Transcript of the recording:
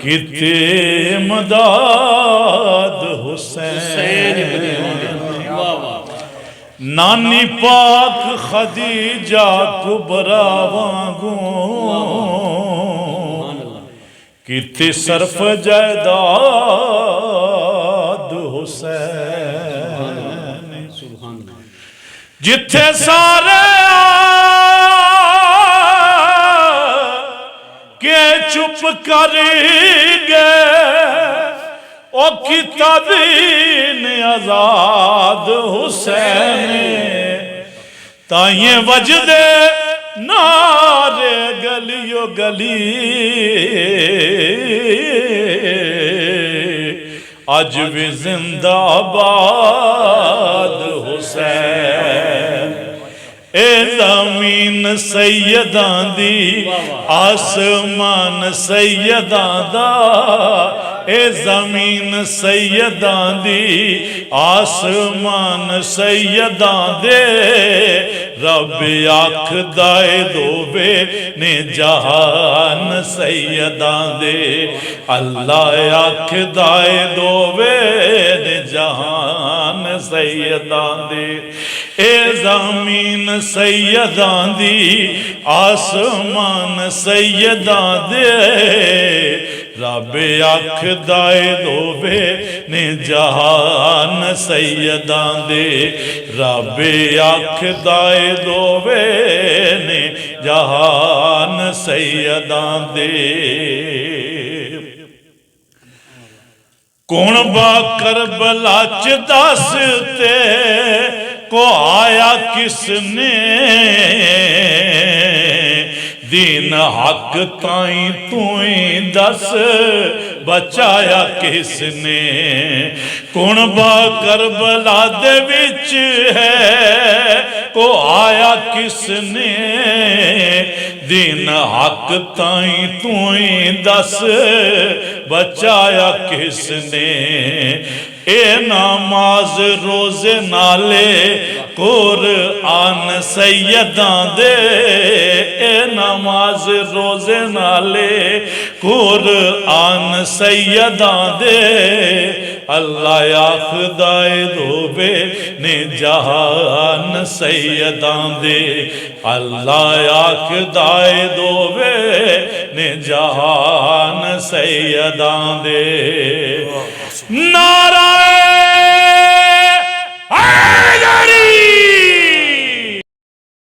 किते मदाद हुसैन नानी पाक खदीजा कुबरा वांगू किते सरफ जायदाद हुसैन जिथे सारे के चुप कर गए ओ किता दीन आजाद हुसैन ताइये वजदे नारे गलियो गली अज भी जिंदाबाद हुसैन ए ज़मीन सैयदां दी आसमान सैयदां दा ए ज़मीन सैयदां दी आसमान सैयदां दे रब आखदा दोवे ने जहान सैयदां दे अल्लाह आखदा दोवे ने जहान सैयदां दे ए ज़मीन सैयदां दी आसमान सैयदां दे रब आखदा दोवे ने जहान सैयदां दे रब आखदा दोवे ने जहान सैयदां दे कौन बा करबला च दसते को आया किसने दीन हक ताई तू दस बचाया किसने कौन बा करबला दे विच है को आया किसने दीन हक ताई तू दस बचाया किसने ए नमाज रोजे नाले कुरआन सैयदां दे ए नमाज रोजे नाले कुरआन सैयदां दे अल्लाह आखदा दोवे ने जहान सैयदां दे अल्लाह आखदा दोवे ने जहान सैयदां दे नारायण